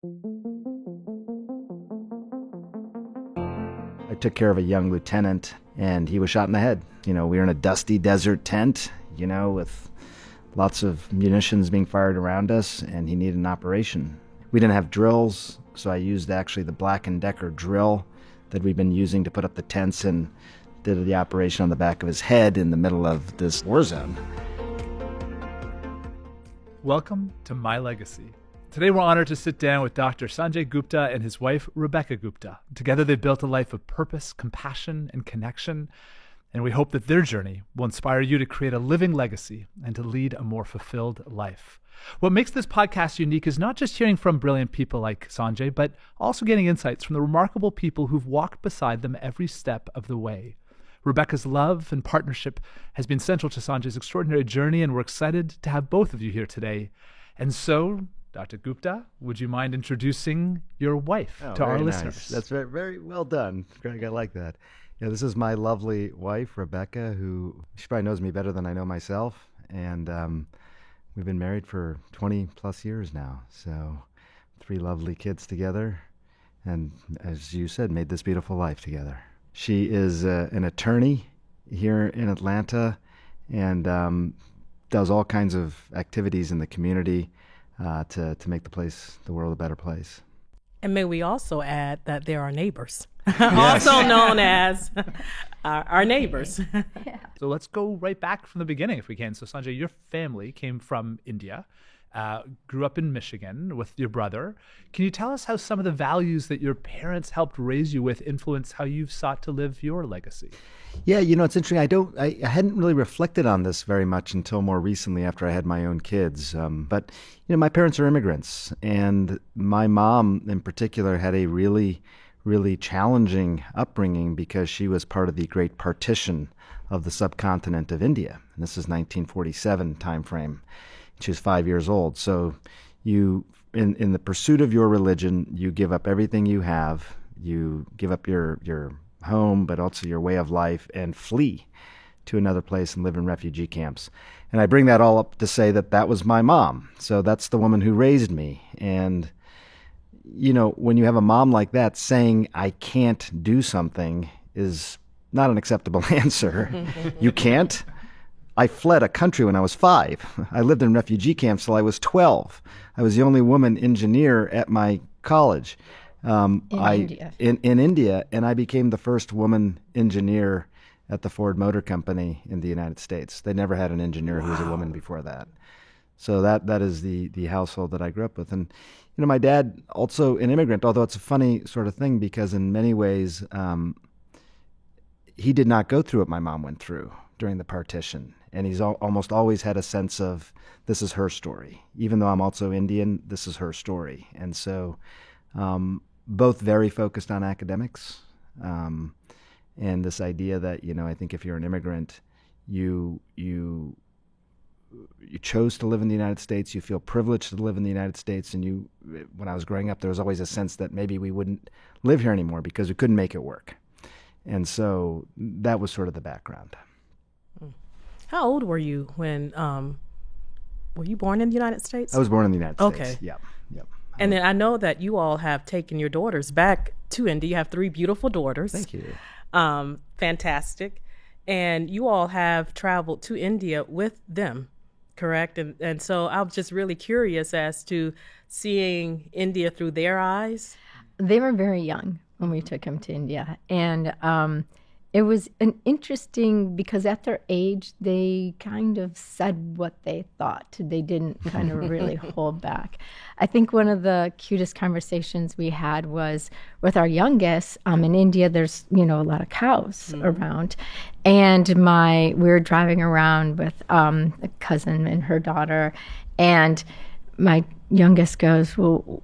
I took care of a young lieutenant, and he was shot in the head. We were in a dusty desert tent, with lots of munitions being fired around us, and he needed an operation. We didn't have drills, so I used actually the Black & Decker drill that we've been using to put up the tents, and did the operation on the back of his head in the middle of this war zone. Welcome to My Legacy. Today we're honored to sit down with Dr. Sanjay Gupta and his wife, Rebecca Gupta. Together they've built a life of purpose, compassion, and connection, and we hope that their journey will inspire you to create a living legacy and to lead a more fulfilled life. What makes this podcast unique is not just hearing from brilliant people like Sanjay, but also getting insights from the remarkable people who've walked beside them every step of the way. Rebecca's love and partnership has been central to Sanjay's extraordinary journey, and we're excited to have both of you here today. And so, Dr. Gupta, would you mind introducing your wife to our listeners? Nice. That's very, very well done, Greg. I like that. Yeah, this is my lovely wife, Rebecca, she probably knows me better than I know myself. And we've been married for 20 plus years now. So 3 lovely kids together. And as you said, made this beautiful life together. She is an attorney here in Atlanta and does all kinds of activities in the community to make the world a better place. And may we also add that they're our neighbors, also known as our neighbors. Yeah. So let's go right back from the beginning if we can. So Sanjay, your family came from India, grew up in Michigan with your brother. Can you tell us how some of the values that your parents helped raise you with influence how you've sought to live your legacy? Yeah, it's interesting. I hadn't really reflected on this very much until more recently after I had my own kids. But my parents are immigrants, and my mom in particular had a really, really challenging upbringing because she was part of the Great Partition of the subcontinent of India. And this is 1947 timeframe. She was 5 years old. So you, in the pursuit of your religion, you give up everything you have. You give up your home, but also your way of life, and flee to another place and live in refugee camps. And I bring that all up to say that was my mom. So that's the woman who raised me. And, when you have a mom like that, saying I can't do something is not an acceptable answer. You can't? I fled a country when I was 5. I lived in refugee camps till I was 12. I was the only woman engineer at my college. India. In India, and I became the first woman engineer at the Ford Motor Company in the United States. They never had an engineer who was a woman before that. So that is the household that I grew up with. And my dad, also an immigrant, although it's a funny sort of thing because in many ways he did not go through what my mom went through during the partition. And he's almost always had a sense of, this is her story. Even though I'm also Indian, this is her story. And so both very focused on academics, and this idea that, I think if you're an immigrant, you chose to live in the United States, you feel privileged to live in the United States, and when I was growing up, there was always a sense that maybe we wouldn't live here anymore because we couldn't make it work. And so that was sort of the background. How old were you when, were you born in the United States? I was born in the United States. Okay. Yep. And then I know that you all have taken your daughters back to India. You have 3 beautiful daughters. Thank you. Fantastic. And you all have traveled to India with them, correct? And so I was just really curious as to seeing India through their eyes. They were very young when we took them to India. And it was an interesting, because at their age, they kind of said what they thought. They didn't kind of really hold back. I think one of the cutest conversations we had was with our youngest. In India, there's, a lot of cows around. And we were driving around with a cousin and her daughter. And my youngest goes, well,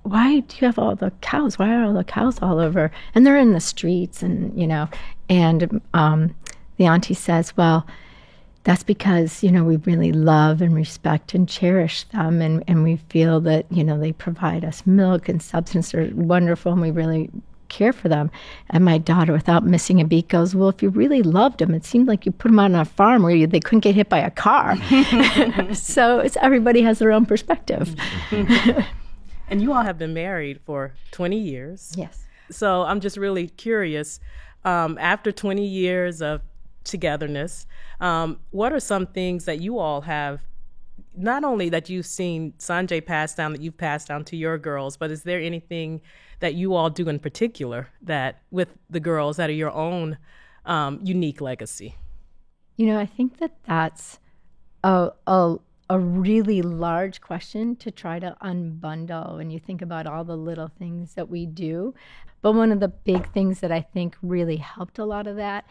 why do you have all the cows? Why are all the cows all over? And they're in the streets, and the auntie says, well, that's because, we really love and respect and cherish them, and we feel that, they provide us milk and substance, are wonderful, and we really care for them. And my daughter, without missing a beat, goes, well, if you really loved them, it seemed like you put them on a farm where they couldn't get hit by a car. So everybody has their own perspective. And you all have been married for 20 years. Yes. So I'm just really curious, after 20 years of togetherness, what are some things that you all have, not only that you've seen Sanjay pass down, that you've passed down to your girls, but is there anything that you all do in particular that with the girls that are your own unique legacy? I think that's a really large question to try to unbundle when you think about all the little things that we do. But one of the big things that I think really helped a lot of that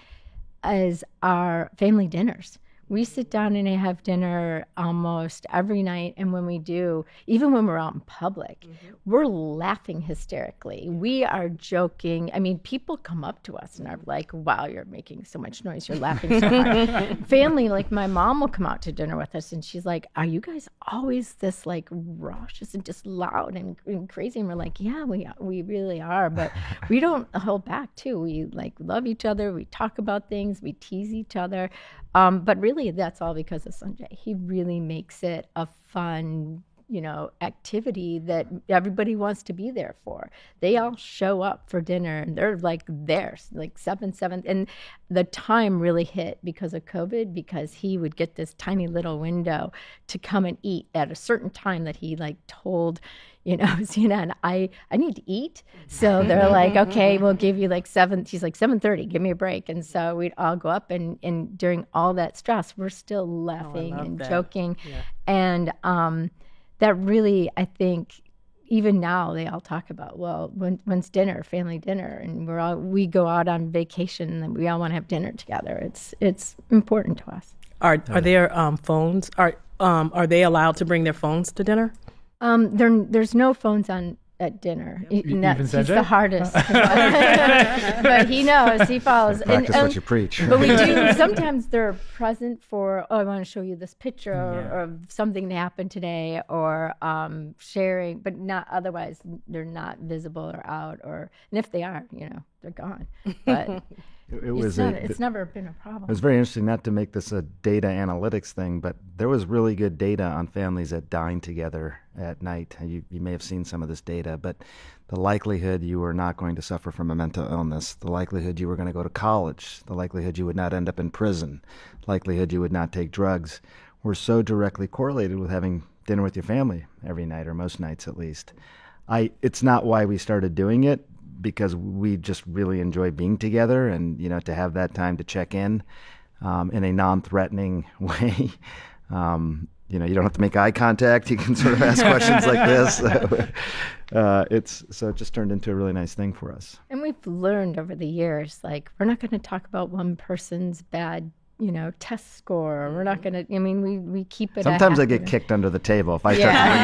is our family dinners. We sit down and have dinner almost every night. And when we do, even when we're out in public, we're laughing hysterically. We are joking. I mean, people come up to us and are like, wow, you're making so much noise. You're laughing so hard. Family, like my mom will come out to dinner with us and she's like, are you guys always this like raucous and just loud and crazy? And we're like, yeah, we really are. But we don't hold back too. We like love each other. We talk about things. We tease each other. But really, that's all because of Sanjay. He really makes it a fun, activity that everybody wants to be there for. They all show up for dinner, and they're like there, like 7. And the time really hit because of COVID, because he would get this tiny little window to come and eat at a certain time that he like told, Zena and I need to eat. So they're like, okay, we'll give you like 7. She's like 7:30, give me a break. And so we'd all go up and during all that stress, we're still laughing and joking. Yeah. And that really, I think, even now they all talk about, well, when's dinner, family dinner, and we go out on vacation and we all want to have dinner together. It's important to us. Are there phones? Are they allowed to bring their phones to dinner? There's no phones at dinner. He's the hardest. But he knows, he follows. Practice what you preach. But we do, sometimes they're present for, I want to show you this picture or something that happened today, or sharing, but not otherwise, they're not visible or out, and if they are, they're gone. But it's never been a problem. It was very interesting, not to make this a data analytics thing, but there was really good data on families that dine together at night. You may have seen some of this data, but the likelihood you were not going to suffer from a mental illness, the likelihood you were going to go to college, the likelihood you would not end up in prison, likelihood you would not take drugs, were so directly correlated with having dinner with your family every night, or most nights at least. It's not why we started doing it, because we just really enjoy being together, and to have that time to check in a non-threatening way. You don't have to make eye contact. You can sort of ask questions like this. It just turned into a really nice thing for us. And we've learned over the years, like, we're not going to talk about one person's bad test score. We're not going to, we keep it. Sometimes I get kicked under the table if I start to bring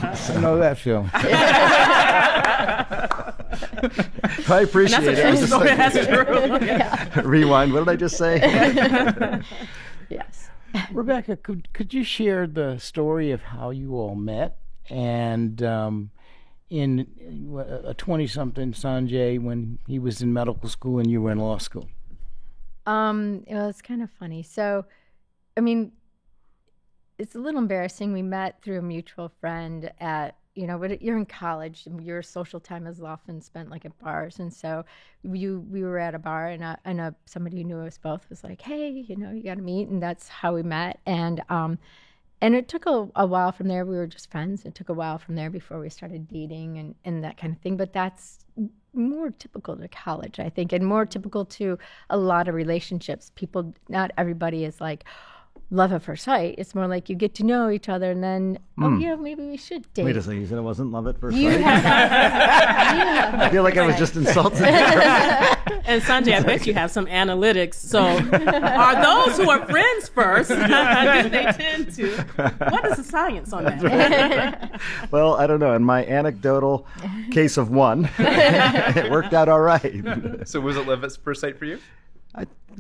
that stuff up. I know that feeling. I appreciate it. That's true. Rewind. What did I just say? Yes. Rebecca, could you share the story of how you all met, and in a 20-something Sanjay when he was in medical school and you were in law school? It's kind of funny. So, it's a little embarrassing. We met through a mutual friend at, but you're in college, your social time is often spent like at bars. And so we were at a bar, and somebody who knew us both was like, hey, you got to meet. And that's how we met. And it took a while from there. We were just friends. It took a while from there before we started dating and that kind of thing. But that's more typical to college, I think, and more typical to a lot of relationships. Not everybody is like love at first sight. It's more like you get to know each other, and then, maybe we should date. Wait a second, you said it wasn't love at first You sight? have I feel like I was just insulted. And Sanjay, I bet you have some analytics. So are those who are friends first, do they tend to? What is the science on that? Well, I don't know. In my anecdotal case of one, it worked out all right. So was it love at first sight for you?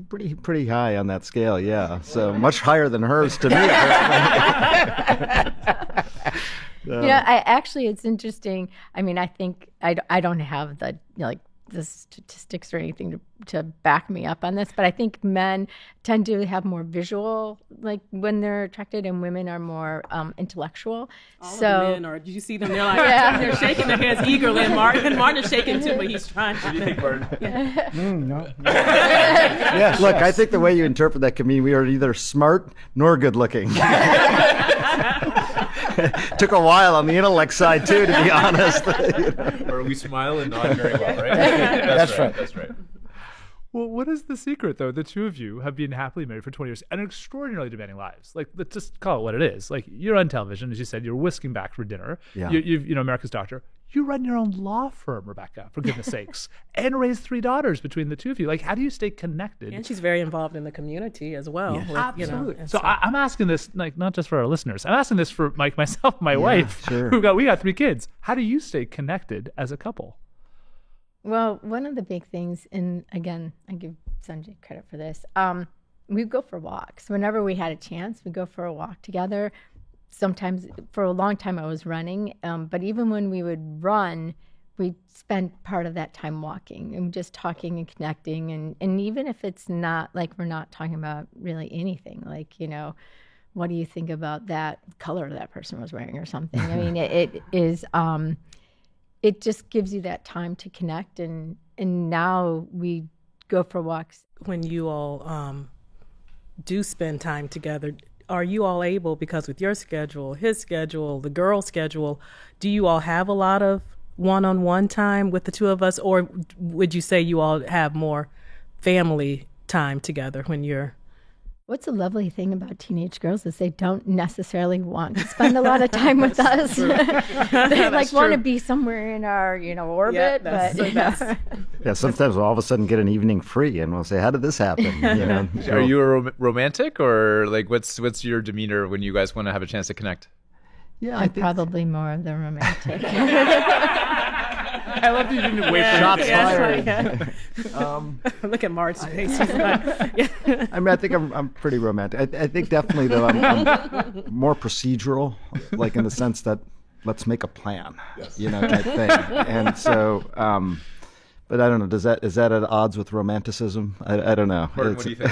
Pretty high on that scale, yeah. So much higher than hers to me. It's interesting. I think I don't have the the statistics or anything to back me up on this, but I think men tend to have more visual, like when they're attracted, and women are more intellectual. All of the men are. Did you see them? They're like they're shaking their heads eagerly, and Martin is shaking too, but he's trying to. What do you think, Martin? No. Yes. Look, I think the way you interpret that can mean we are neither smart nor good looking. Took a while on the intellect side too, to be honest. Or we smile and nod very well, right? That's right. That's right. Well, what is the secret, though? The two of you have been happily married for 20 years and extraordinarily demanding lives. Like, let's just call it what it is. Like, you're on television, as you said, you're whisking back for dinner. Yeah. You've America's Doctor. You run your own law firm, Rebecca, for goodness sakes, and raise 3 daughters between the two of you. Like, how do you stay connected? And she's very involved in the community as well. Yes. With, Absolutely. and So I'm asking this, like, not just for our listeners. I'm asking this for myself, my wife, sure. we got 3 kids. How do you stay connected as a couple? Well, one of the big things, and again, I give Sanjay credit for this, we go for walks. Whenever we had a chance, we go for a walk together. Sometimes, for a long time, I was running, but even when we would run, we'd spend part of that time walking and just talking and connecting. And even if it's not, like, we're not talking about really anything, like, what do you think about that color that person was wearing or something? I mean, it is... it just gives you that time to connect, and now we go for walks. when you all do spend time together, are you all able, because with your schedule, his schedule, the girl's schedule, do you all have a lot of one-on-one time with the two of us, or would you say you all have more family time together when you're... What's a lovely thing about teenage girls is they don't necessarily want to spend a lot of time with us. They want to be somewhere in our, orbit. Yeah, sometimes we'll all of a sudden get an evening free, and we'll say, "How did this happen?" Are you a romantic, or like what's your demeanor when you guys want to have a chance to connect? Yeah, I'm probably more of the romantic. I love that you didn't wait for shots Yeah, fired. Look at Mark's face. He's like, I mean, I think I'm pretty romantic. I think definitely though I'm more procedural, like in the sense that let's make a plan, type thing. And so, but I don't know. Is that at odds with romanticism? I don't know. Martin, what do you think?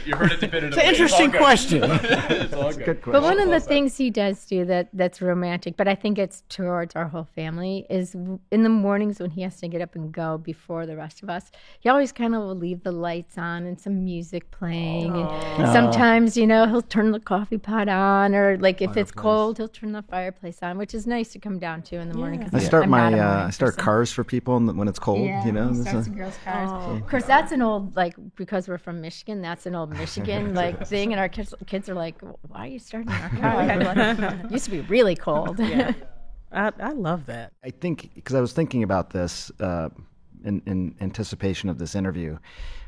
You heard it definitively. It's an interesting question. It's all good. Good question. But one of the things he does do that's romantic, but I think it's towards our whole family, is in the mornings when he has to get up and go before the rest of us, he always kind of will leave the lights on and some music playing. And sometimes, he'll turn the coffee pot on, or like if it's cold, he'll turn the fireplace on, which is nice to come down to in the morning. I start I start cars for people when it's cold. Yeah, he starts the girls' cars. Of course, that's an old, because we're from Michigan, that's an old Michigan thing, and our kids are like, "Why are you starting our car?" It used to be really cold. yeah. I love that. I think, because I was thinking about this in anticipation of this interview.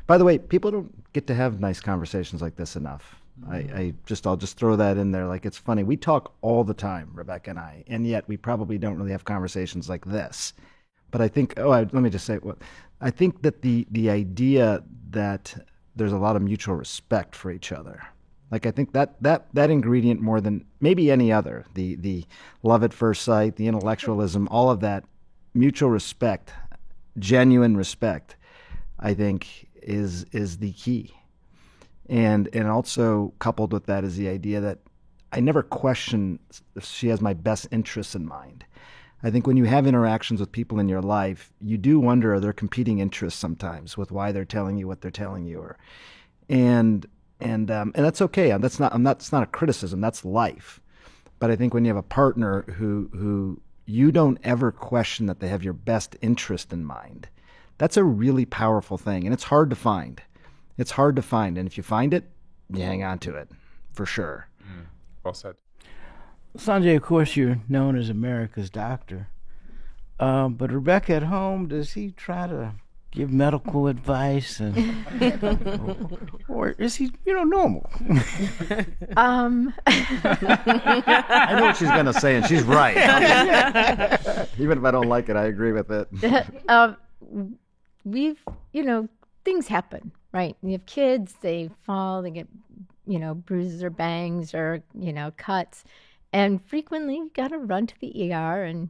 By the way, people don't get to have nice conversations like this enough. I'll just throw that in there. Like, it's funny. We talk all the time, Rebecca and I, and yet we probably don't really have conversations like this. But I think, let me just say, I think that the idea that there's a lot of mutual respect for each other. Like, I think that ingredient, more than maybe any other, the love at first sight, the intellectualism, all of that, mutual respect, genuine respect, I think is the key. And also coupled with that is the idea that I never question if she has my best interests in mind. I think when you have interactions with people in your life, you do wonder, are there competing interests sometimes with why they're telling you what they're telling you, and that's okay. That's not a criticism. That's life. But I think when you have a partner who you don't ever question that they have your best interest in mind, that's a really powerful thing, and it's hard to find. It's hard to find, and if you find it, you hang on to it, for sure. Well said. Sanjay, of course, you're known as America's doctor. But Rebecca at home, does he try to give medical advice, or is he, normal? I know what she's going to say, and she's right. Even if I don't like it, I agree with it. Things happen, right? You have kids, they fall, they get, bruises or bangs or, cuts. And frequently you got to run to the ER and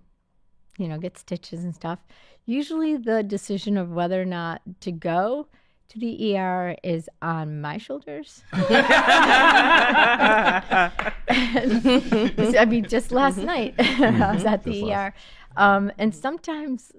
get stitches and stuff. Usually the decision of whether or not to go to the ER is on my shoulders. I mean, just last night I was at the ER. And sometimes,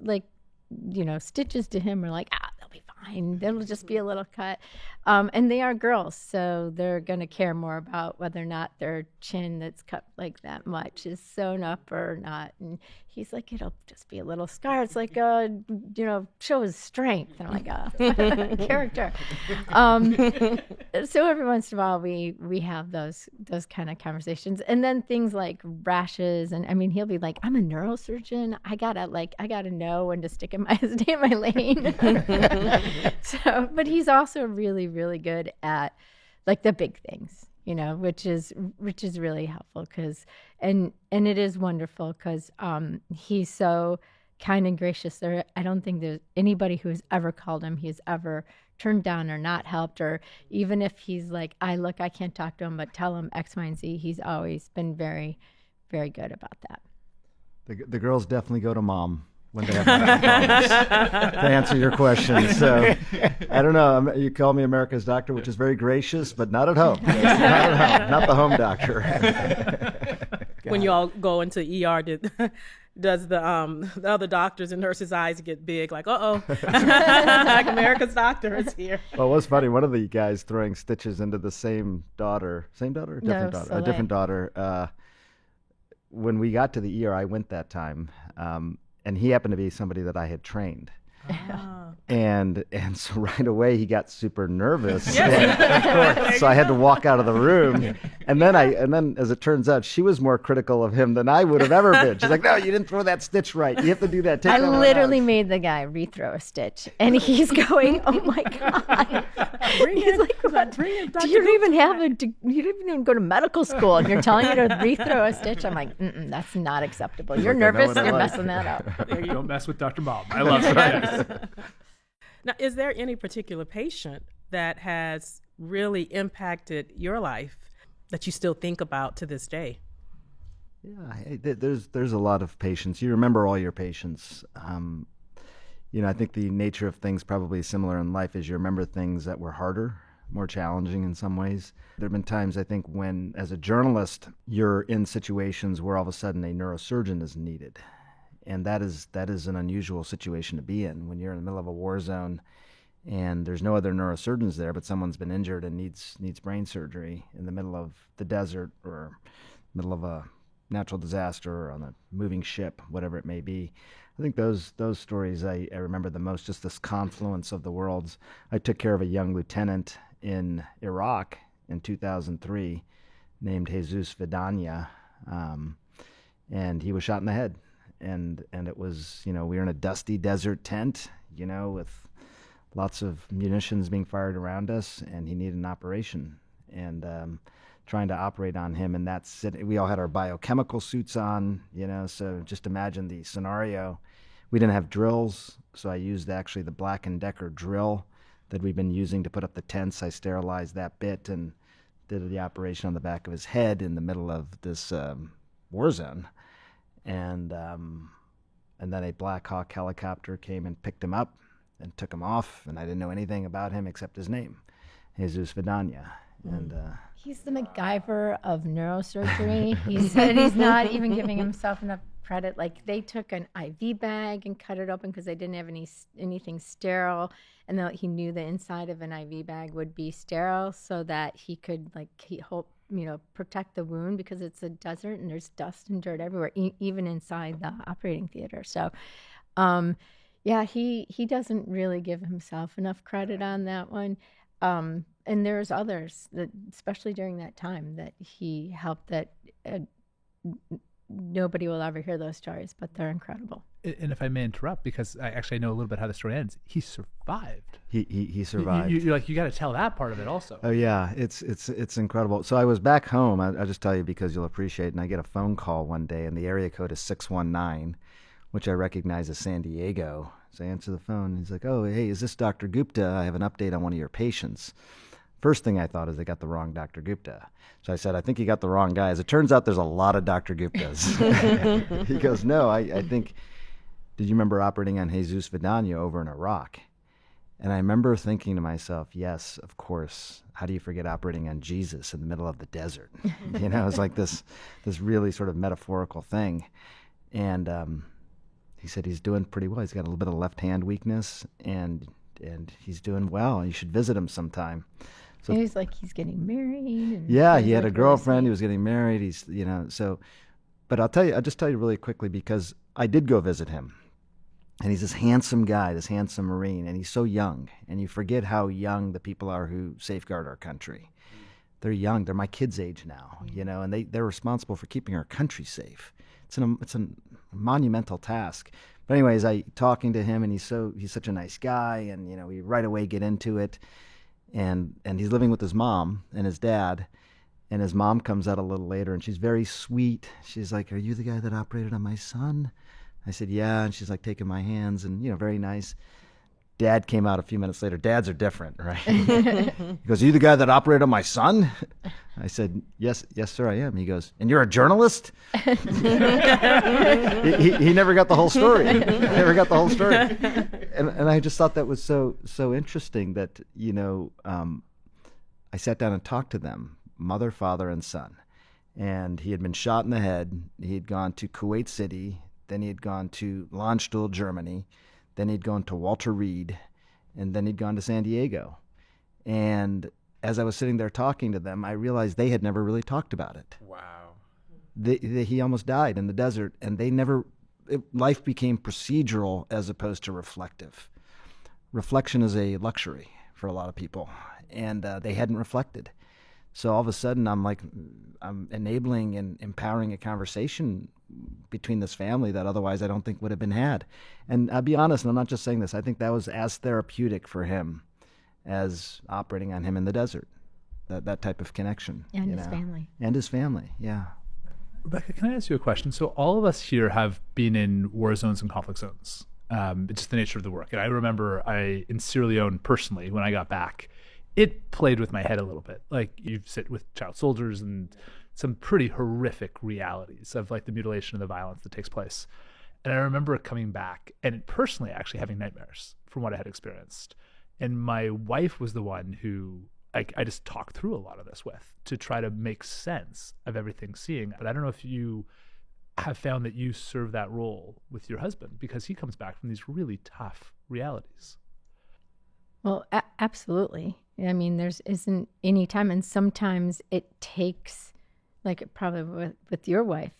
stitches to him are like, they'll be fine. It'll just be a little cut. And they are girls, so they're going to care more about whether or not their chin that's cut like that much is sewn up or not. And he's like, it'll just be a little scar. It's like, show his strength. And I'm like, character. So every once in a while we have those kind of conversations. And then things like rashes. And I mean, he'll be like, I'm a neurosurgeon. I gotta know when to stay in my lane. So, but he's also really, really good at the big things, which is really helpful because and it is wonderful because he's so kind and gracious. I don't think there's anybody who's ever called him he's ever turned down or not helped, or even if he's like, I can't talk to him, but tell him X, Y, and Z. He's always been very, very good about that. The girls definitely go to mom when they have problems, to answer your question. So I don't know. You call me America's doctor, which is very gracious, but not at home. Not at home. Not the home doctor. When you all go into ER, does the other doctors and nurses' eyes get big? Like, like America's doctor is here. Well, it was funny. One of the guys throwing stitches into the same daughter, a different daughter. When we got to the ER, I went that time. And he happened to be somebody that I had trained. And so right away he got super nervous. Yes. So I had to walk out of the room. And then as it turns out, she was more critical of him than I would have ever been. She's like, no, you didn't throw that stitch right. You have to do that. I literally made the guy rethrow a stitch. And he's going, oh my God. He's like, what? You didn't even go to medical school and you're telling me to rethrow a stitch? I'm like, that's not acceptable. You're nervous, you're messing that up. There you don't mess with Dr. Mom. I love that. Now, is there any particular patient that has really impacted your life that you still think about to this day? Yeah, there's a lot of patients. You remember all your patients. I think the nature of things probably similar in life is you remember things that were harder, more challenging in some ways. There have been times, I think, when, as a journalist, you're in situations where all of a sudden a neurosurgeon is needed. And that is an unusual situation to be in when you're in the middle of a war zone and there's no other neurosurgeons there, but someone's been injured and needs brain surgery in the middle of the desert or middle of a natural disaster or on a moving ship, whatever it may be. I think those stories I remember the most, just this confluence of the worlds. I took care of a young lieutenant in Iraq in 2003 named Jesus Vidania, and he was shot in the head. And it was, we were in a dusty desert tent, with lots of munitions being fired around us, and he needed an operation. And trying to operate on him, and we all had our biochemical suits on, so just imagine the scenario. We didn't have drills, so I used actually the Black & Decker drill that we've been using to put up the tents. I sterilized that bit and did the operation on the back of his head in the middle of this war zone. And then a Black Hawk helicopter came and picked him up and took him off, and I didn't know anything about him except his name, Jesus Vidania. And he's the MacGyver of neurosurgery. He said he's not even giving himself enough credit. Like, they took an IV bag and cut it open because they didn't have anything sterile, and he knew the inside of an IV bag would be sterile so that he could protect the wound, because it's a desert and there's dust and dirt everywhere, even inside the operating theater. So, he doesn't really give himself enough credit on that one. And there's others that, especially during that time, that he helped that nobody will ever hear those stories, but they're incredible. And if I may interrupt, because I actually know a little bit how the story ends, he survived. He survived. You're like, you got to tell that part of it also. Oh yeah, it's incredible. So I was back home. I'll just tell you because you'll appreciate it. And I get a phone call one day, and the area code is 619, which I recognize as San Diego. So I answer the phone. And he's like, "Oh, hey, is this Dr. Gupta? I have an update on one of your patients." First thing I thought is they got the wrong Dr. Gupta. So I said, "I think you got the wrong guy." As it turns out, there's a lot of Dr. Guptas. He goes, "No, I think did you remember operating on Jesus Vidania over in Iraq? And I remember thinking to myself, yes, of course. How do you forget operating on Jesus in the middle of the desert? It's like this really sort of metaphorical thing. And he said he's doing pretty well. He's got a little bit of left hand weakness, and he's doing well. You should visit him sometime. So He was like, he's getting married. And yeah, things he had a like girlfriend. this. He was getting married. He's so. But I'll just tell you really quickly, because I did go visit him. And he's this handsome guy, this handsome Marine, and he's so young. And you forget how young the people are who safeguard our country. They're young. They're my kids' age now, and they're responsible for keeping our country safe. It's a monumental task. But anyways, talking to him, and he's such a nice guy, and we right away get into it. And he's living with his mom and his dad. And his mom comes out a little later, and she's very sweet. She's like, "Are you the guy that operated on my son?" I said, "Yeah." And she's like taking my hands, and very nice. Dad came out a few minutes later. Dads are different, right? He goes, "Are you the guy that operated on my son?" I said, yes, sir, I am. He goes, "And you're a journalist?" he never got the whole story. And I just thought that was so interesting that, I sat down and talked to them, mother, father, and son. And he had been shot in the head. He had gone to Kuwait City. Then he had gone to Landstuhl, Germany. Then he'd gone to Walter Reed. And then he'd gone to San Diego. And as I was sitting there talking to them, I realized they had never really talked about it. Wow. He almost died in the desert, and life became procedural as opposed to reflective. Reflection is a luxury for a lot of people, and they hadn't reflected. So all of a sudden, I'm enabling and empowering a conversation between this family that otherwise I don't think would have been had. And I'll be honest, and I'm not just saying this, I think that was as therapeutic for him as operating on him in the desert, that type of connection. And his family. And his family, yeah. Rebecca, can I ask you a question? So all of us here have been in war zones and conflict zones. It's just the nature of the work. And I remember in Sierra Leone personally, when I got back, it played with my head a little bit. Like, you sit with child soldiers and some pretty horrific realities of like the mutilation and the violence that takes place. And I remember coming back and personally actually having nightmares from what I had experienced. And my wife was the one who I just talked through a lot of this with to try to make sense of everything seeing. But I don't know if you have found that you serve that role with your husband, because he comes back from these really tough realities. Well, absolutely. I mean, isn't any time, and sometimes it takes, like probably with your wife,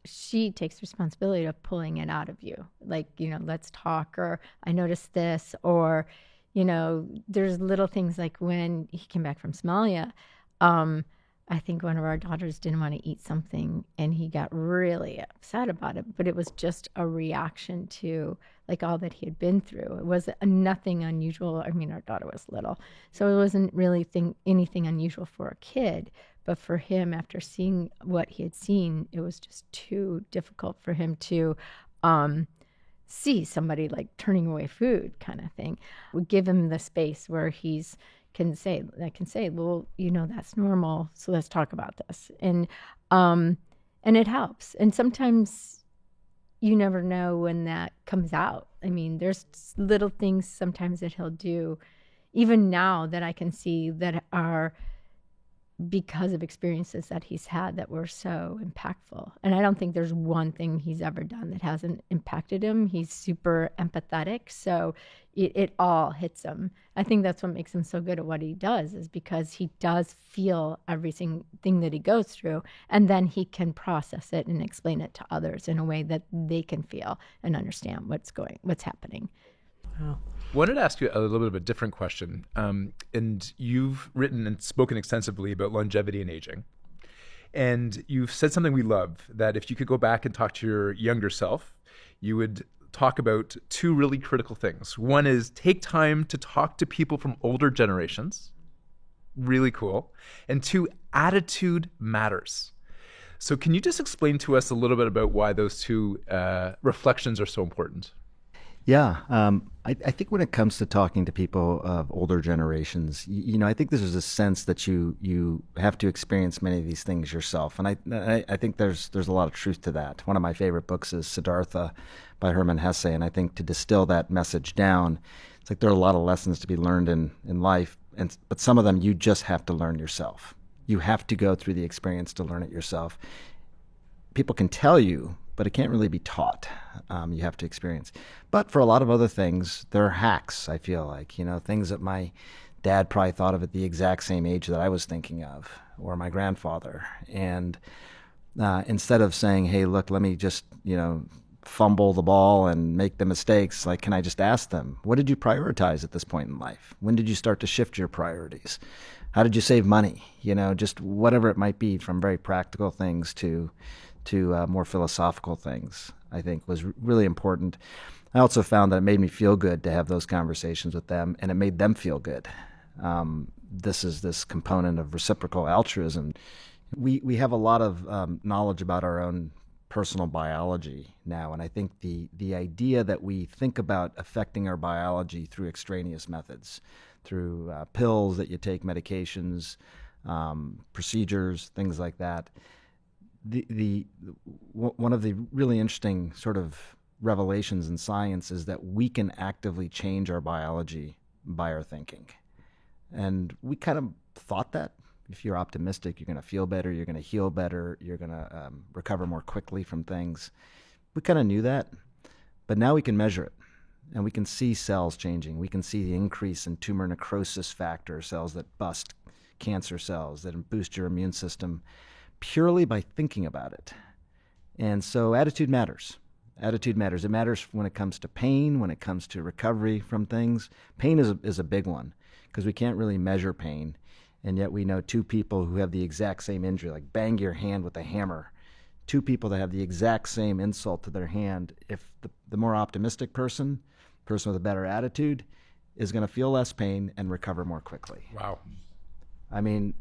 she takes responsibility of pulling it out of you. Like, let's talk, or I noticed this, or, there's little things like when he came back from Somalia, I think one of our daughters didn't want to eat something, and he got really upset about it, but it was just a reaction to like all that he had been through. It was nothing unusual. I mean, our daughter was little, so it wasn't really anything unusual for a kid, but for him, after seeing what he had seen, it was just too difficult for him to see somebody like turning away food kind of thing. We give him the space where I can say, well, that's normal, so let's talk about this. And it helps. And sometimes you never know when that comes out. I mean, there's little things sometimes that he'll do, even now, that I can see that are because of experiences that he's had that were so impactful. And I don't think there's one thing he's ever done that hasn't impacted him. He's super empathetic, so it all hits him. I think that's what makes him so good at what he does, is because he does feel everything that he goes through, and then he can process it and explain it to others in a way that they can feel and understand what's happening. Wow. Wanted to ask you a little bit of a different question. And you've written and spoken extensively about longevity and aging. And you've said something we love, that if you could go back and talk to your younger self, you would talk about two really critical things. One is take time to talk to people from older generations. Really cool. And two, attitude matters. So can you just explain to us a little bit about why those two reflections are so important? Yeah, I think when it comes to talking to people of older generations, I think there's a sense that you have to experience many of these things yourself, and I think there's a lot of truth to that. One of my favorite books is Siddhartha by Hermann Hesse, and I think to distill that message down, it's like there are a lot of lessons to be learned in life, but some of them you just have to learn yourself. You have to go through the experience to learn it yourself. People can tell you, but it can't really be taught. You have to experience. But for a lot of other things, there are hacks, I feel like, things that my dad probably thought of at the exact same age that I was thinking of, or my grandfather. And instead of saying, hey, look, let me just, fumble the ball and make the mistakes, like, can I just ask them, what did you prioritize at this point in life? When did you start to shift your priorities? How did you save money? Just whatever it might be, from very practical things to more philosophical things, I think was really important. I also found that it made me feel good to have those conversations with them, and it made them feel good. This is this component of reciprocal altruism. We have a lot of knowledge about our own personal biology now, and I think the idea that we think about affecting our biology through extraneous methods, through pills that you take, medications, procedures, things like that. One of the really interesting sort of revelations in science is that we can actively change our biology by our thinking. And we kind of thought that if you're optimistic, you're going to feel better, you're going to heal better, you're going to recover more quickly from things. We kind of knew that, but now we can measure it. And we can see cells changing. We can see the increase in tumor necrosis factor, cells that bust cancer cells, that boost your immune system, purely by thinking about it. And so attitude matters. Attitude matters. It matters when it comes to pain, when it comes to recovery from things. Pain is a big one, because we can't really measure pain. And yet we know two people who have the exact same injury, like bang your hand with a hammer. Two people that have the exact same insult to their hand, if the more optimistic person with a better attitude, is going to feel less pain and recover more quickly. Wow. I mean,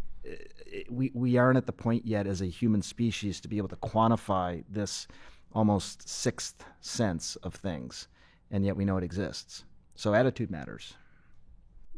we aren't at the point yet as a human species to be able to quantify this almost sixth sense of things, and yet we know it exists. So attitude matters.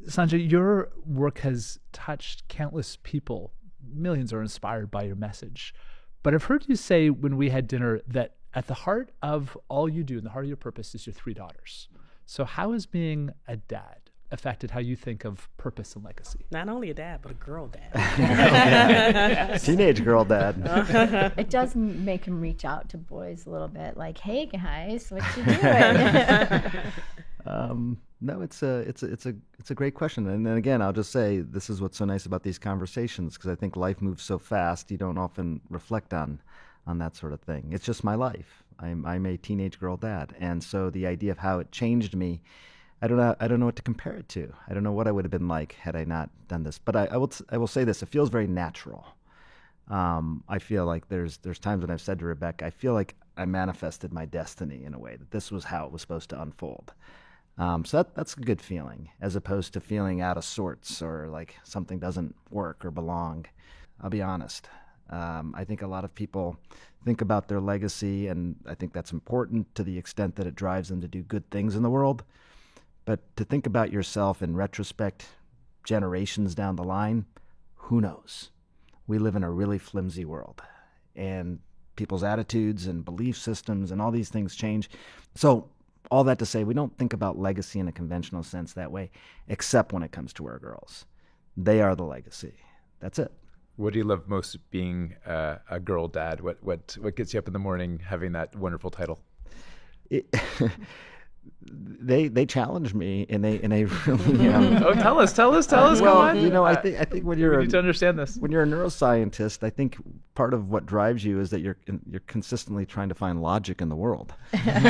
Sanjay, your work has touched countless people. Millions are inspired by your message. But I've heard you say when we had dinner that at the heart of all you do, and the heart of your purpose, is your 3 daughters. So how has being a dad affected how you think of purpose and legacy? Not only a dad, but a girl dad. Teenage girl dad. It does make him reach out to boys a little bit, like, "Hey guys, what you doing?" No, it's a great question, and then again, I'll just say this is what's so nice about these conversations, because I think life moves so fast, you don't often reflect on that sort of thing. It's just my life. I'm a teenage girl dad, and so the idea of how it changed me, I don't know what to compare it to. I don't know what I would have been like had I not done this. But I will say this: it feels very natural. I feel like there's times when I've said to Rebecca, I feel like I manifested my destiny in a way, that this was how it was supposed to unfold. So that's a good feeling, as opposed to feeling out of sorts or like something doesn't work or belong. I'll be honest. I think a lot of people think about their legacy, and I think that's important to the extent that it drives them to do good things in the world. But to think about yourself in retrospect, generations down the line, who knows? We live in a really flimsy world, and people's attitudes and belief systems and all these things change. So all that to say, we don't think about legacy in a conventional sense that way, except when it comes to our girls. They are the legacy. That's it. What do you love most being a girl dad? What gets you up in the morning having that wonderful title? They challenge me, and they really. Tell us. Well, Come on. I think when you're we need to understand this. When you're a neuroscientist, I think part of what drives you is that you're consistently trying to find logic in the world. And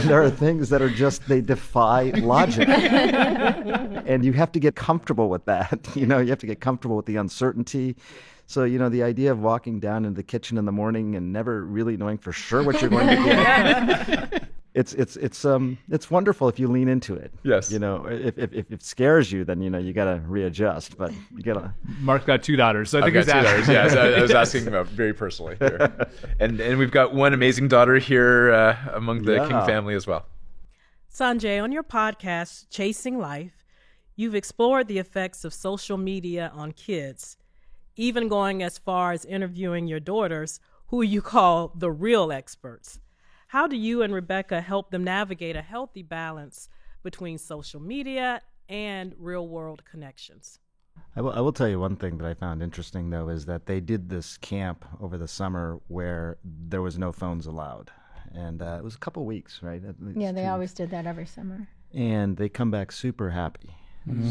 there are things that are just, they defy logic, and you have to get comfortable with that. You have to get comfortable with the uncertainty. So, the idea of walking down into the kitchen in the morning and never really knowing for sure what you're going to get it's wonderful if you lean into it. Yes. If it scares you, then you got to readjust. But you got to. Mark's got 2 daughters, so I I've think got he's 2 asking. daughters. Yeah, I was asking about very personally here. And we've got one amazing daughter here among the King family as well. Sanjay, on your podcast, Chasing Life, you've explored the effects of social media on kids, even going as far as interviewing your daughters, who you call the real experts. How do you and Rebecca help them navigate a healthy balance between social media and real-world connections? I will tell you one thing that I found interesting, though, is that they did this camp over the summer where there was no phones allowed. And it was a couple weeks, right? Yeah, they always did that every summer. And they come back super happy.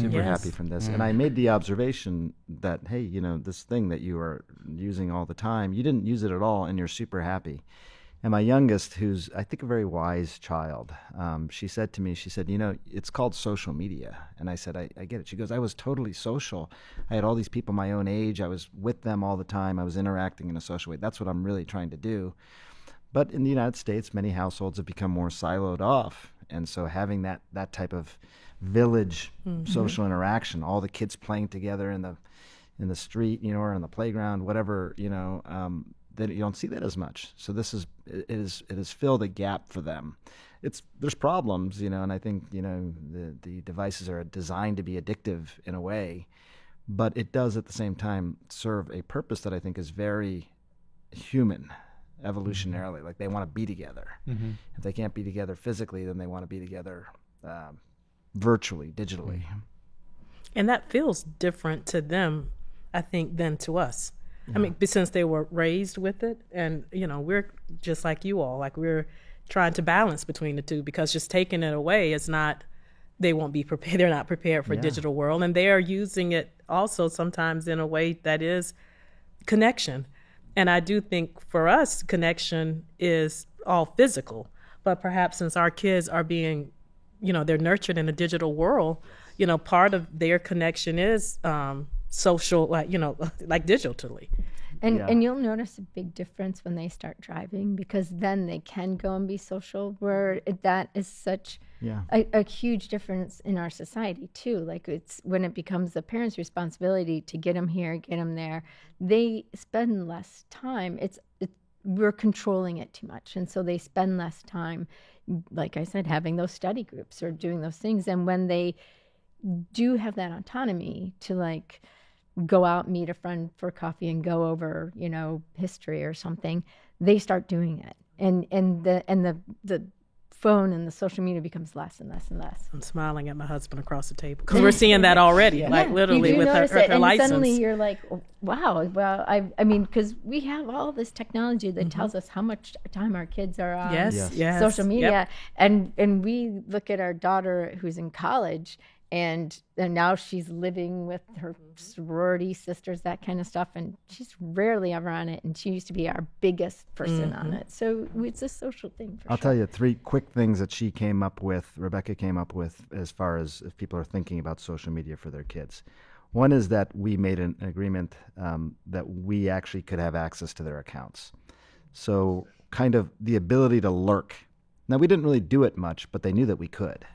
Super Yes. happy from this. And I made the observation that, hey, this thing that you are using all the time, you didn't use it at all, and you're super happy. And my youngest, who's, I think, a very wise child, she said to me, it's called social media. And I said, I get it. She goes, I was totally social. I had all these people my own age. I was with them all the time. I was interacting in a social way. That's what I'm really trying to do. But in the United States, many households have become more siloed off. And so having that type of village social interaction, all the kids playing together in the street, or on the playground, whatever, that you don't see that as much. So it has filled a gap for them. There's problems, and I think, the devices are designed to be addictive in a way, but it does at the same time serve a purpose that I think is very human, evolutionarily. Like they want to be together. If they can't be together physically, then they want to be together virtually, digitally. And that feels different to them, I think, than to us. I mean, since they were raised with it, and we're just like you all, like we're trying to balance between the two, because just taking it away is not, they won't be prepared, they're not prepared for a digital world, and they are using it also sometimes in a way that is connection. And I do think for us, connection is all physical, but perhaps since our kids are being, they're nurtured in a digital world, part of their connection is social, like digitally. And you'll notice a big difference when they start driving, because then they can go and be social, where that is such a huge difference in our society too. Like it's when it becomes the parents' responsibility to get them here, get them there, they spend less time. We're controlling it too much, and so they spend less time, like I said, having those study groups or doing those things. And when they do have that autonomy to go out, meet a friend for coffee and go over, history or something, they start doing it. And the phone and the social media becomes less and less and less. I'm smiling at my husband across the table because we're seeing that already, literally with her and license. Suddenly you're like, wow, well, I mean, because we have all this technology that tells us how much time our kids are on social media. And we look at our daughter who's in college, and now she's living with her sorority sisters, that kind of stuff, and she's rarely ever on it, and she used to be our biggest person on it. So it's a social thing for I'll sure. tell you 3 quick things that Rebecca came up with, as far as if people are thinking about social media for their kids. One is that we made an agreement that we actually could have access to their accounts. So kind of the ability to lurk. Now, we didn't really do it much, but they knew that we could.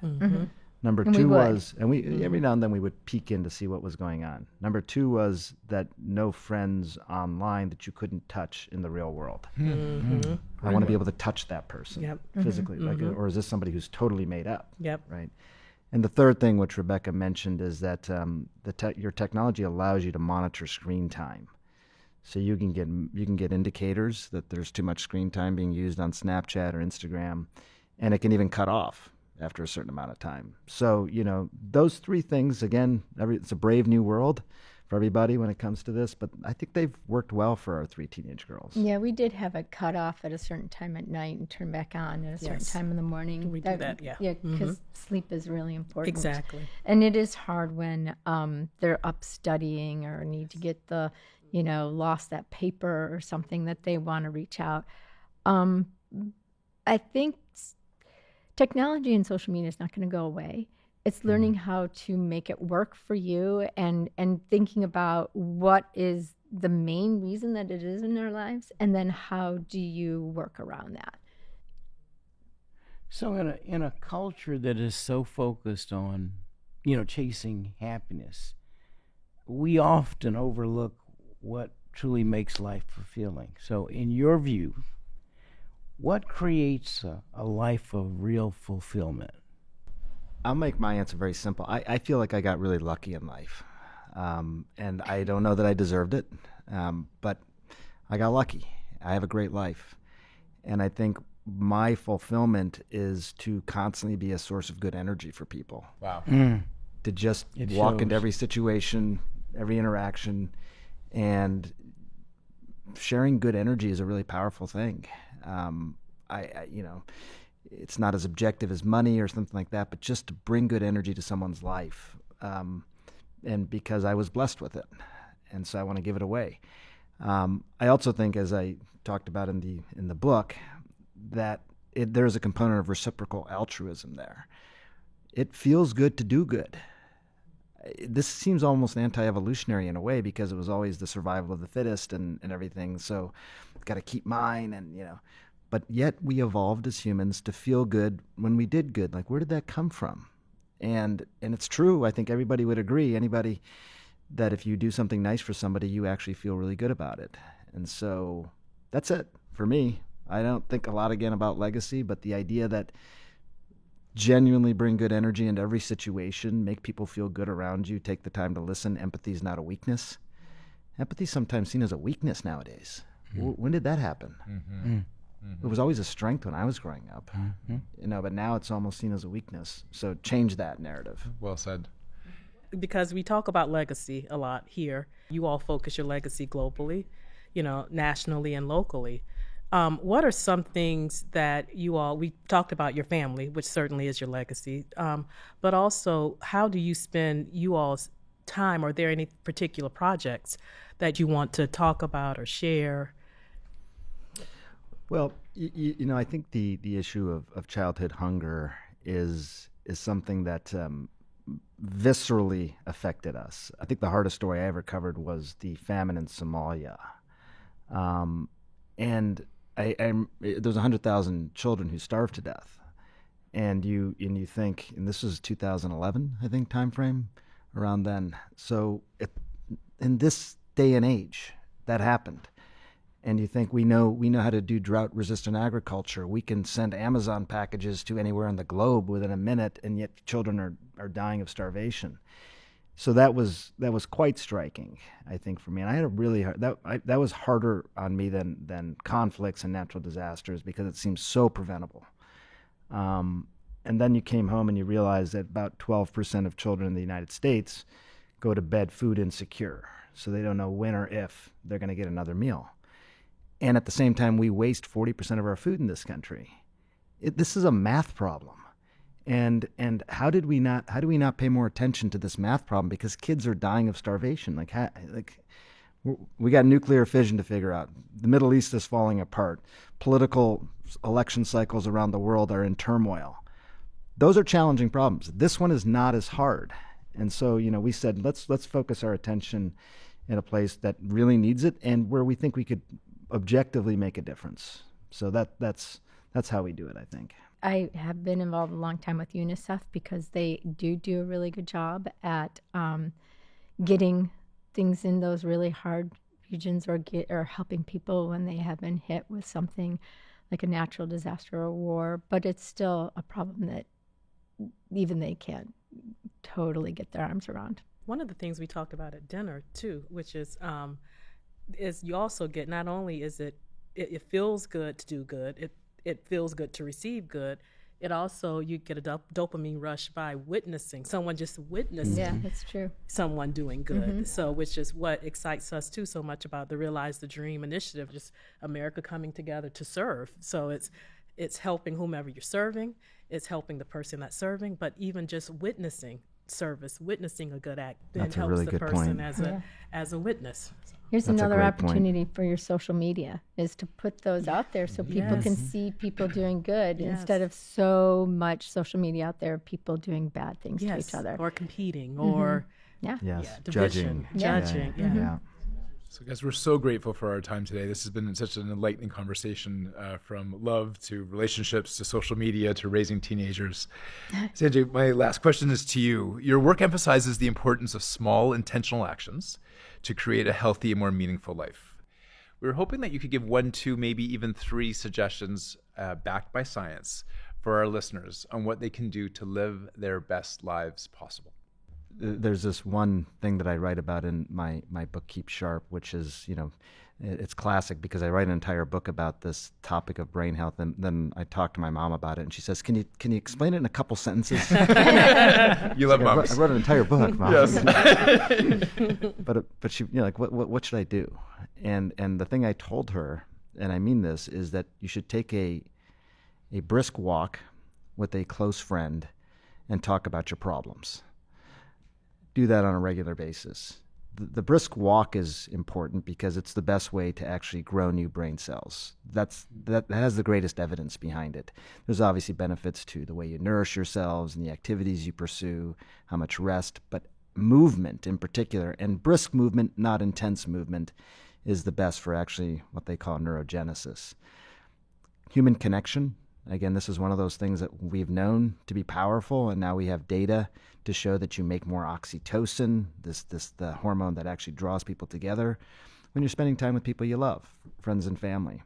Number 2 was, and we every now and then we would peek in to see what was going on. Number 2 was that no friends online that you couldn't touch in the real world. I want to be able to touch that person physically, or is this somebody who's totally made up? Right. And the third thing, which Rebecca mentioned, is that your technology allows you to monitor screen time. So you can get indicators that there's too much screen time being used on Snapchat or Instagram, and it can even cut off after a certain amount of time. So, those 3 things, again, it's a brave new world for everybody when it comes to this, but I think they've worked well for our 3 teenage girls. Yeah, we did have a cutoff at a certain time at night and turn back on at a certain time in the morning. We do that, Yeah, because sleep is really important. Exactly. And it is hard when they're up studying or need to get the, lost that paper or something that they want to reach out. I think technology and social media is not going to go away. It's learning how to make it work for you and thinking about what is the main reason that it is in our lives, and then how do you work around that. So in a culture that is so focused on, chasing happiness, we often overlook what truly makes life fulfilling. So in your view, what creates a life of real fulfillment? I'll make my answer very simple. I feel like I got really lucky in life. And I don't know that I deserved it, but I got lucky. I have a great life. And I think my fulfillment is to constantly be a source of good energy for people. Wow. To just It walk shows. into every situation, every interaction, and sharing good energy is a really powerful thing. It's not as objective as money or something like that, but just to bring good energy to someone's life. And because I was blessed with it, and so I want to give it away. I also think, as I talked about in the book, that there is a component of reciprocal altruism there. It feels good to do good. This seems almost anti-evolutionary in a way, because it was always the survival of the fittest and everything. So, got to keep mine, but yet we evolved as humans to feel good when we did good. Like, where did that come from? And it's true. I think everybody would agree. Anybody that if you do something nice for somebody, you actually feel really good about it. And so that's it for me. I don't think a lot again about legacy, but the idea that genuinely bring good energy into every situation, make people feel good around you, take the time to listen. Empathy is not a weakness. Empathy is sometimes seen as a weakness nowadays. When did that happen? It was always a strength when I was growing up, but now it's almost seen as a weakness. So change that narrative. Well said. Because we talk about legacy a lot here. You all focus your legacy globally, nationally and locally. What are some things that we talked about your family, which certainly is your legacy, but also how do you spend you all's time? Are there any particular projects that you want to talk about or share? Well, I think the issue of childhood hunger is something that viscerally affected us. I think the hardest story I ever covered was the famine in Somalia, and there's 100,000 children who starved to death, and you think, and this was 2011, I think, time frame around then. So in this day and age, that happened. And you think we know how to do drought-resistant agriculture. We can send Amazon packages to anywhere in the globe within a minute, and yet children are dying of starvation. So that was quite striking, I think, for me. And I had a really hard that was harder on me than conflicts and natural disasters, because it seems so preventable. And then you came home and you realized that about 12% of children in the United States go to bed food insecure, so they don't know when or if they're going to get another meal. And at the same time, we waste 40% of our food in this country. This is a math problem. And how do we not pay more attention to this math problem? Because kids are dying of starvation. We got nuclear fission to figure out. The Middle East is falling apart. Political election cycles around the world are in turmoil. Those are challenging problems. This one is not as hard. And so, we said, let's focus our attention in a place that really needs it and where we think we could objectively make a difference. So that's how we do it, I think. I have been involved a long time with UNICEF because they do a really good job at getting things in those really hard regions, or helping people when they have been hit with something like a natural disaster or war. But it's still a problem that even they can't totally get their arms around. One of the things we talked about at dinner too, which is you also get, not only is it feels good to do good, it feels good to receive good, it also, you get a dopamine rush by witnessing, someone just witnessing. Yeah, that's true. Someone doing good. So, which is what excites us too so much about the Realize the Dream initiative, just America coming together to serve. So it's helping whomever you're serving, it's helping the person that's serving, but even just witnessing service, witnessing a good act, then That's a helps really the good person point. as a witness. Here's That's a another great opportunity for your social media, is to put those out there so people Yes. can see people doing good Yes. instead of so much social media out there of people doing bad things to Yes, each other. or competing, or Yeah. Yes, division, judging. judging. Yeah. So, guys, we're so grateful for our time today. This has been such an enlightening conversation, from love to relationships to social media to raising teenagers. Sanjay, my last question is to you. Your work emphasizes the importance of small, intentional actions to create a healthy and more meaningful life. We were hoping that you could give 1, 2, maybe even 3 suggestions backed by science for our listeners on what they can do to live their best lives possible. There's this one thing that I write about in my book, Keep Sharp, which is, it's classic because I write an entire book about this topic of brain health, and then I talk to my mom about it, and she says, "Can you explain it in a couple sentences?" You love moms. I wrote an entire book, Mom. Yes. but she, what should I do? And the thing I told her, and I mean this, is that you should take a brisk walk with a close friend and talk about your problems. Do that on a regular basis. The brisk walk is important because it's the best way to actually grow new brain cells. That has the greatest evidence behind it. There's obviously benefits to the way you nourish yourselves and the activities you pursue, how much rest, but movement in particular, and brisk movement, not intense movement, is the best for actually what they call neurogenesis. Human connection. Again, this is one of those things that we've known to be powerful, and now we have data to show that you make more oxytocin, the hormone that actually draws people together when you're spending time with people you love, friends and family.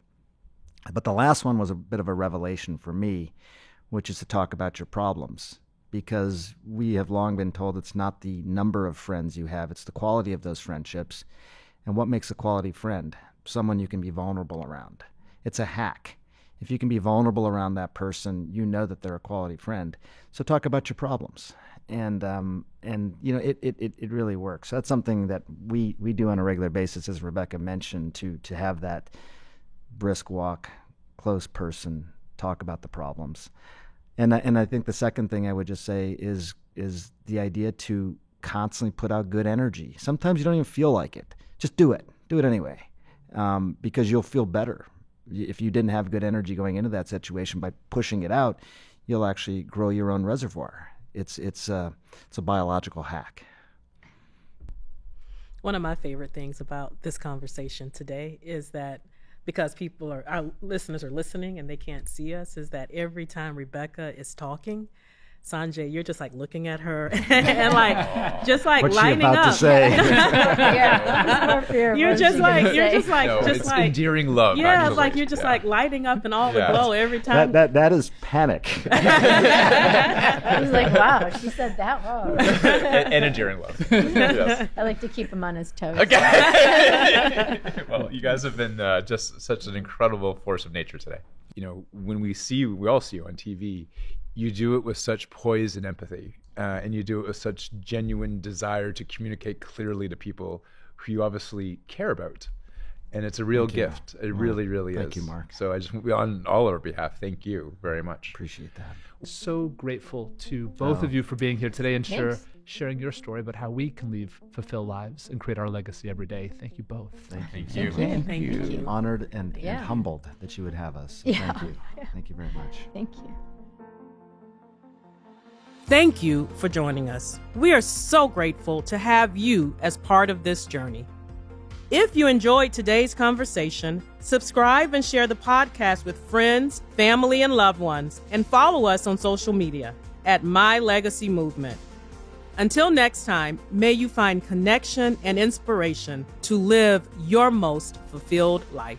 But the last one was a bit of a revelation for me, which is to talk about your problems, because we have long been told it's not the number of friends you have, it's the quality of those friendships. And what makes a quality friend? Someone you can be vulnerable around. It's a hack. If you can be vulnerable around that person, you know that they're a quality friend. So talk about your problems, and it really works. That's something that we do on a regular basis, as Rebecca mentioned, to have that brisk walk, close person, talk about the problems. And I think the second thing I would just say is the idea to constantly put out good energy. Sometimes you don't even feel like it. Just do it. Do it anyway, because you'll feel better. If you didn't have good energy going into that situation, by pushing it out, you'll actually grow your own reservoir. It's a biological hack. One of my favorite things about this conversation today is that, because our listeners are listening and they can't see us, is that every time Rebecca is talking, Sanjay, you're just like looking at her and just What's lining she about up. to say? You're just like No, it's endearing love. Yeah, actually. it's like you're just like lighting up in all the glow every time. That is panic. I was like, wow, she said that well. and endearing love. Yes. I like to keep him on his toes. Okay. Well, you guys have been just such an incredible force of nature today. When we see you, we all see you on TV. You do it with such poise and empathy, and you do it with such genuine desire to communicate clearly to people who you obviously care about. And it's a real gift. It really, really is. Thank you, Mark. So I just, on all our behalf, thank you very much. Appreciate that. So grateful to both of you for being here today and Thanks. sharing your story about how we can live fulfilled lives and create our legacy every day. Thank you both. Thank you. Thank you. Honored and Yeah. humbled that you would have us. So Yeah. Thank you. Thank you very much. Thank you. Thank you for joining us. We are so grateful to have you as part of this journey. If you enjoyed today's conversation, subscribe and share the podcast with friends, family, and loved ones, and follow us on social media at My Legacy Movement. Until next time, may you find connection and inspiration to live your most fulfilled life.